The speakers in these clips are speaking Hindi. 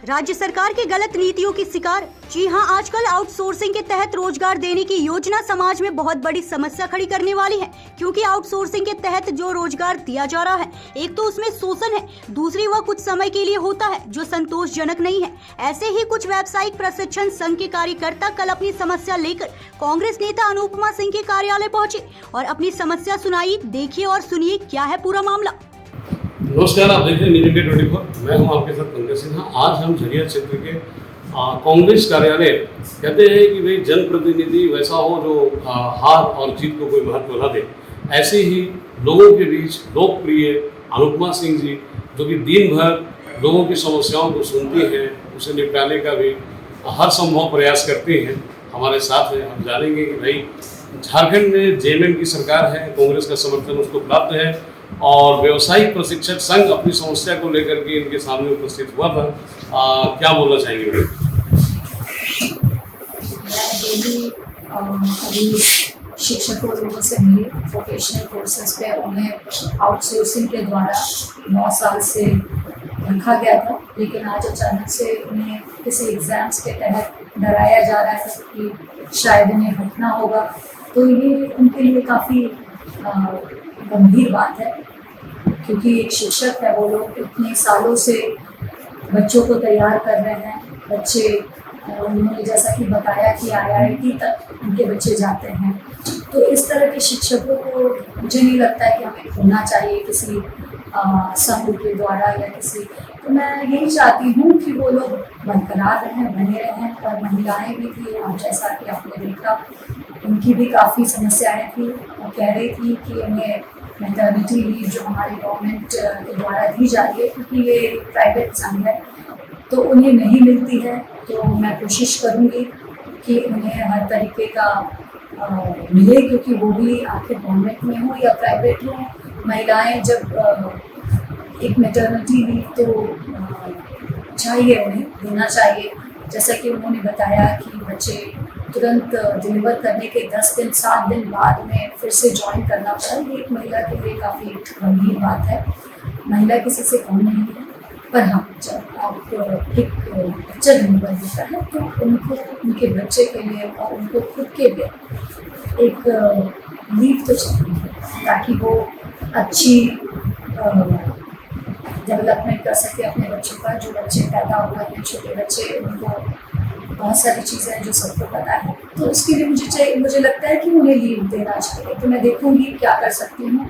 राज्य सरकार की गलत नीतियों की शिकार। जी हां, आजकल आउटसोर्सिंग के तहत रोजगार देने की योजना समाज में बहुत बड़ी समस्या खड़ी करने वाली है, क्योंकि आउटसोर्सिंग के तहत जो रोजगार दिया जा रहा है, एक तो उसमें शोषण है, दूसरी वह कुछ समय के लिए होता है जो संतोषजनक नहीं है। ऐसे ही कुछ व्यावसायिक प्रशिक्षण संघ के कार्यकर्ता कल अपनी समस्या लेकर कांग्रेस नेता अनुपमा सिंह के कार्यालय पहुंचे और अपनी समस्या सुनाई। देखिए और सुनिए क्या है पूरा मामला। नमस्कार, आप देख रहे हैं न्यूज़ इंडिया 24। मैं हूं आपके साथ पंकज सिन्हा। आज हम झरिया क्षेत्र के कांग्रेस कार्यालय कहते हैं कि भाई जनप्रतिनिधि वैसा हो जो हार और जीत को कोई महत्व न दे। ऐसे ही लोगों के बीच लोकप्रिय अनुपमा सिंह जी, जो कि दिन भर लोगों की समस्याओं को सुनती हैं, उसे निपटाने का भी हर संभव प्रयास करते हैं, हमारे साथ हैं। हम जानेंगे कि भाई झारखंड में जेएमएम की सरकार है, कांग्रेस का समर्थन उसको प्राप्त है और व्यवसायिक प्रशिक्षक संघ अपनी समस्या को लेकर के इनके सामने उपस्थित हुआ था। क्या बोलना चाहेंगे भाई? अभी शिक्षकों लोगों से मिली वोकेशनल कोर्सेज पे उन्हें आउटसोर्सिंग के द्वारा 9 साल से रखा गया था, लेकिन आज अचानक से उन्हें किसी एग्जाम्स के तहत डराया जा रहा है कि शायद इन्हें हटना होगा। तो ये उनके लिए काफ़ी गंभीर बात है, क्योंकि एक शिक्षक है, वो लोग इतने सालों से बच्चों को तैयार कर रहे हैं। बच्चे, उन्होंने जैसा कि बताया कि आईआईटी तक उनके बच्चे जाते हैं। तो इस तरह के शिक्षकों को मुझे नहीं लगता है कि हमें खोना चाहिए किसी संघ के द्वारा या किसी। तो मैं यही चाहती हूँ कि वो लोग बरकरार रहें, बने रहें। और महिलाएं भी थी, और जैसा कि आपने देखा उनकी भी काफ़ी समस्याएं थी। वो कह रही थी कि उन्हें मैटरनिटी लीव जो हमारी गवर्नमेंट के द्वारा दी जा रही है, क्योंकि ये प्राइवेट संघ है, तो उन्हें नहीं मिलती है। तो मैं कोशिश करूँगी कि उन्हें हर तरीके का मिले, क्योंकि वो भी आखिर गवर्नमेंट में हो या प्राइवेट हो। महिलाएं जब एक मैटरनिटी लीव तो चाहिए, उन्हें देना चाहिए। जैसा कि उन्होंने बताया कि बच्चे तुरंत डिलीवर करने के 10 दिन 7 दिन बाद में फिर से ज्वाइन करना पड़ा। ये एक महिला के लिए काफ़ी गंभीर बात है। महिला किसी से कम नहीं है, पर हाँ, जब आप एक बच्चा डिलीवर होता है तो उनको उनके बच्चे के लिए और उनको खुद के लिए एक लीव तो चाहिए, ताकि वो अच्छी डेवलपमेंट कर सके अपने बच्चों का। जो बच्चे पैदा हुए हैं, छोटे बच्चे, उनको बहुत सारी चीज़ें हैं जो सबको पता है। तो उसके लिए मुझे लगता है कि उन्हें लीव देना चाहिए। तो मैं देखूंगी क्या कर सकती हूँ,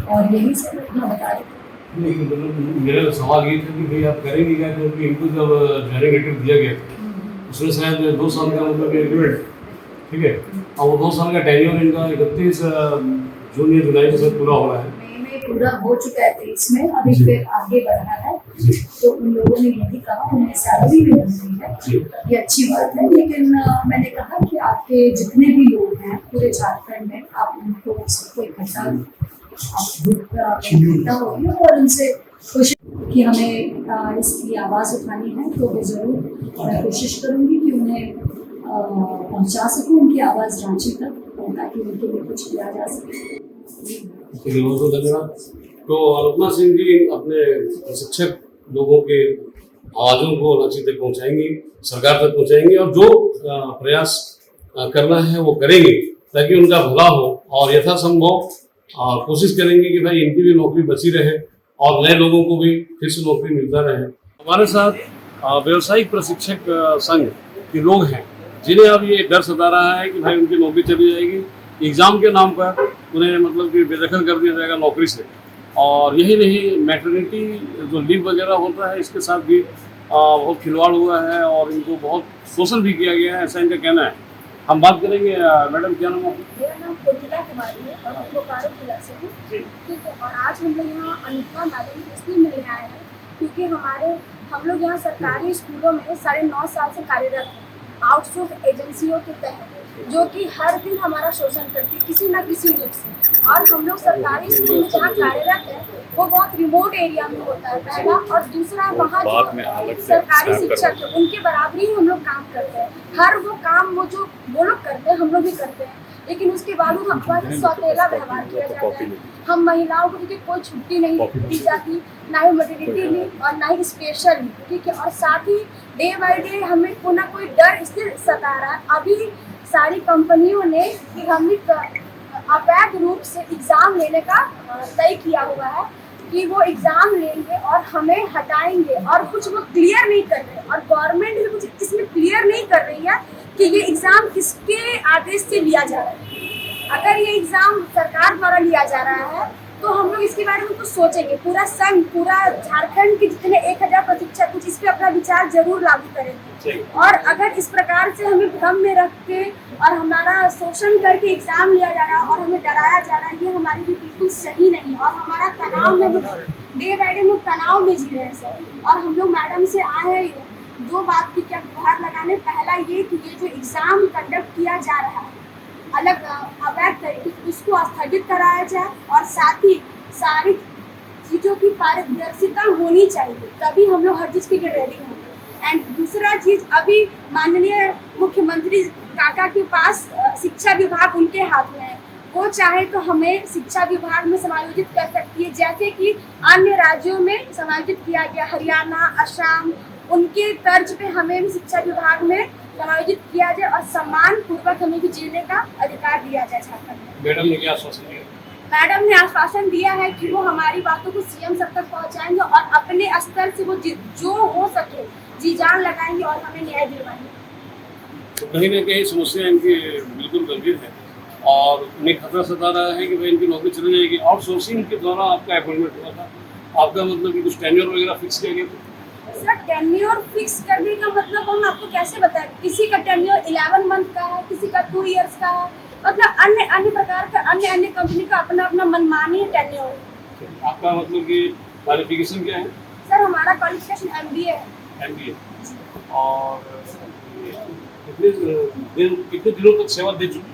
और यही सब मैं बता रही हूँ। मेरा सवाल ये था कि भाई आप करेंगे क्या, क्योंकि इनको जब ज्वाइनिंग लेटर दिया गया था उसमें शायद 2 साल का मतलब एग्रीमेंट, ठीक है, और वो 2 साल का टेन्योर इनका 31 जून या जुलाई से पूरा हो रहा है। पूरा हो चुका है 23 में, अभी फिर आगे बढ़ना है। तो उन लोगों ने यही कहा, उन्हें सैलरी भी मिल रही है, ये अच्छी बात है। लेकिन मैंने कहा कि आपके जितने भी लोग हैं पूरे झारखंड में, आप उनको सबको इकट्ठा होगी और उनसे कोशिश कि हमें इसकी आवाज़ उठानी है। तो वो ज़रूर मैं कोशिश करूँगी कि उन्हें पहुँचा सकूँ उनकी आवाज़ रांची तक, ताकि उनके लिए कुछ किया जा सके। बहुत बहुत धन्यवाद। तो अनुपमा सिंह जी अपने प्रशिक्षक लोगों के आवाज़ों को रांची तक पहुँचाएंगी, सरकार तक पहुँचाएंगी, और जो प्रयास करना है वो करेंगे ताकि उनका भला हो, और यथासंभव कोशिश करेंगे कि भाई इनकी भी नौकरी बची रहे और नए लोगों को भी फिर से नौकरी मिलता रहे। हमारे साथ व्यवसायिक प्रशिक्षक संघ के लोग हैं, जिन्हें अब ये डर सता रहा है कि भाई उनकी नौकरी चली जाएगी, एग्ज़ाम के नाम पर उन्हें मतलब कि बेदखल कर दिया जाएगा नौकरी से। और यही नहीं, मैटरनिटी जो लीव वगैरह होता है, इसके साथ भी बहुत खिलवाड़ हुआ है और इनको बहुत शोषण भी किया गया है, ऐसा इनका कहना है। हम बात करेंगे। मैडम, क्या नाम है? मेरा नाम कोकिला कुमारी है और हम बोकारो जिला से हूँ, ठीक है। और आज हम लोग यहाँ अनुपमा मैडम इसलिए मिलने आए हैं क्योंकि हम लोग यहाँ सरकारी स्कूलों में 9.5 साल से कार्यरत हैं, आउटसोर्स एजेंसियों के तहत, जो कि हर दिन हमारा शोषण करती है किसी न किसी रूप से। और हम लोग सरकारी स्कूल में जहाँ कार्यरत है वो बहुत रिमोट एरिया में होता है, पहला। और दूसरा, वहाँ जो सरकारी शिक्षक है उनके बराबरी ही हम लोग काम करते हैं। हर वो काम वो जो वो लोग करते हैं हम लोग भी करते हैं। लेकिन उसके बावजूद हमारे सौतेला व्यवहार किया जाता है। हम महिलाओं को देखिए कोई छुट्टी नहीं दी जाती, ना ही मटर्निटी लीव और ना ही स्पेशल लीव, ठीक है। और साथ ही डे बाई डे हमें कोई ना कोई डर इसलिए सता रहा है। अभी सारी कंपनियों ने कि हमने अवैध रूप से एग्ज़ाम लेने का तय किया हुआ है कि वो एग्ज़ाम लेंगे और हमें हटाएंगे, और कुछ वो क्लियर नहीं कर रहे, और गवर्नमेंट भी कुछ इसमें क्लियर नहीं कर रही है कि ये एग्ज़ाम किसके आदेश से लिया जा रहा है। अगर ये एग्ज़ाम सरकार द्वारा लिया जा रहा है तो हम लोग इसके बारे में कुछ सोचेंगे। पूरा संघ, पूरा झारखंड के जितने 1000 प्रशिक्षक कुछ इस पे अपना विचार जरूर लागू करेंगे। और अगर इस प्रकार से हमें भ्रम में रख के और हमारा शोषण करके एग्ज़ाम लिया जा रहा है और हमें डराया जा रहा है, ये हमारे लिए बिल्कुल सही नहीं। और हमारा तनाव में डे बाई डे हम लोग तनाव में जी रहे हैं सर। और हम लोग मैडम से आए हैं 2 बात की क्या गुहार लगाने। पहला ये कि ये जो एग्ज़ाम कंडक्ट किया जा रहा है अलग अवैध तरीके से, उसको स्थगित कराया जाए, और साथ ही सारी चीज़ों की पारदर्शिता होनी चाहिए, तभी हम लोग हर चीज़ के लिए रेडी होंगे। एंड दूसरा चीज़, अभी माननीय मुख्यमंत्री काका के पास शिक्षा विभाग उनके हाथ में है, वो चाहे तो हमें शिक्षा विभाग में समायोजित कर सकती है, जैसे कि अन्य राज्यों में समायोजित किया गया, हरियाणा, असम, उनके तर्ज पे हमें भी शिक्षा विभाग में समायोजित किया जाए और सम्मान पूर्वक हमें भी जीने का अधिकार दिया जाए झारखंड में। मैडम ने क्या आश्वासन दिया? मैडम ने आश्वासन दिया है कि वो हमारी बातों को सीएम तक पहुंचाएंगे और अपने स्तर से वो जो हो सके जी जान लगाएंगे और हमें न्याय दिलवाएंगे। तो कहीं ना कहीं समस्या इनकी बिल्कुल गंभीर है और उन्हें खतरा सता रहा है कि भाई इनकी नौकरी चली जाएगी। आउटसोर्सिंग के द्वारा आपका अपॉइंटमेंट हुआ था, आपका मतलब कि कुछ टेन्योर वगैरह फिक्स किया गया था? सर, टेन्योर फिक्स करने का मतलब हम आपको कैसे बताएं? किसी का टेन्योर 11 मंथ का है, किसी का 2 इयर्स का है, मतलब अन्य प्रकार का अन्य कंपनी का अपना अपना मनमानी टेन्योर है। आपका मतलब कि क्वालिफिकेशन क्या है? सर, हमारा क्वालिफिकेशन MBA है। MBA। और कितने दिनों तक सेवा दे चुकी?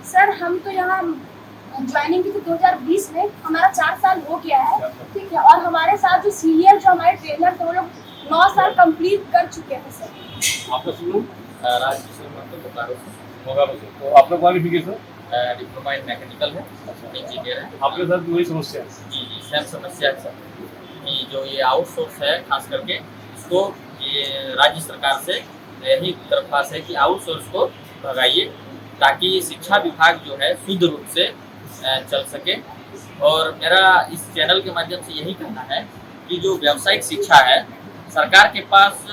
सर, हम तो यहाँ ज्वाइनिंग की थी 2020 में, हमारा 4 साल हो गया है, ठीक है। और हमारे साथ जो सीनियर जो हमारे ट्रेनर थे वो लोग 9 साल कंप्लीट कर चुके हैं सर। आपका सुनो होगा। तो आपका क्वालिफिकेशन डिप्लोमा इन मैकेनिकल है, इंजीनियर है। आपके साथ वही समस्या है? जी जी, सेम समस्या है सर कि जो ये आउटसोर्स है, खास करके इसको ये राज्य सरकार से यही दरख्वास्त है कि आउटसोर्स को भगाइए ताकि शिक्षा विभाग जो है शुद्ध रूप से चल सके। और मेरा इस चैनल के माध्यम से यही कहना है कि जो व्यावसायिक शिक्षा है, सरकार के पास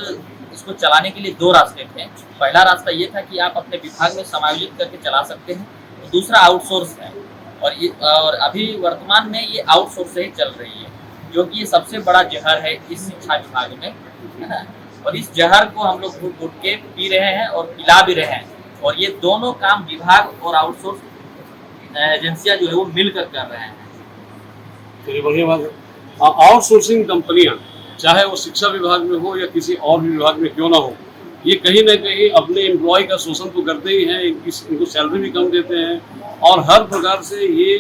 इसको चलाने के लिए 2 रास्ते थे। पहला रास्ता ये था कि आप अपने विभाग में समायोजित करके चला सकते हैं, और दूसरा आउटसोर्स है। और अभी वर्तमान में ये आउटसोर्स से ही चल रही है, जो कि ये सबसे बड़ा जहर है इस शिक्षा विभाग में, है ना। और इस जहर को हम लोग घुट घुट के पी रहे हैं और पिला भी रहे हैं, और ये दोनों काम विभाग और आउटसोर्स एजेंसियां जो है वो मिलकर कर रहे हैं। चलिए, बढ़िया बात है। आउटसोर्सिंग कंपनियां चाहे वो शिक्षा विभाग में हो या किसी और भी विभाग में क्यों ना हो, ये कहीं ना कहीं अपने एम्प्लॉय का शोषण तो करते ही हैं, इनको सैलरी भी कम देते हैं, और हर प्रकार से ये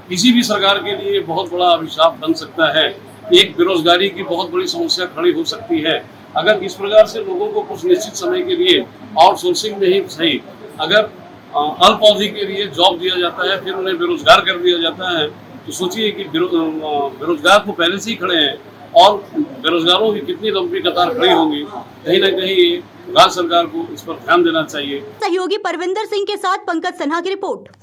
किसी भी सरकार के लिए बहुत बड़ा अभिशाप बन सकता है। एक बेरोजगारी की बहुत बड़ी समस्या खड़ी हो सकती है अगर इस प्रकार से लोगों को कुछ निश्चित समय के लिए आउटसोर्सिंग में ही सही, अगर अल्प अवधि के लिए जॉब दिया जाता है, फिर उन्हें बेरोजगार कर दिया जाता है, तो सोचिए कि बेरोजगार तो पहले से ही खड़े हैं और बेरोजगारों की कितनी लंबी कतार खड़ी होंगी। कहीं ना कहीं राज्य सरकार को इस पर ध्यान देना चाहिए। सहयोगी परविंदर सिंह के साथ पंकज सन्हा की रिपोर्ट।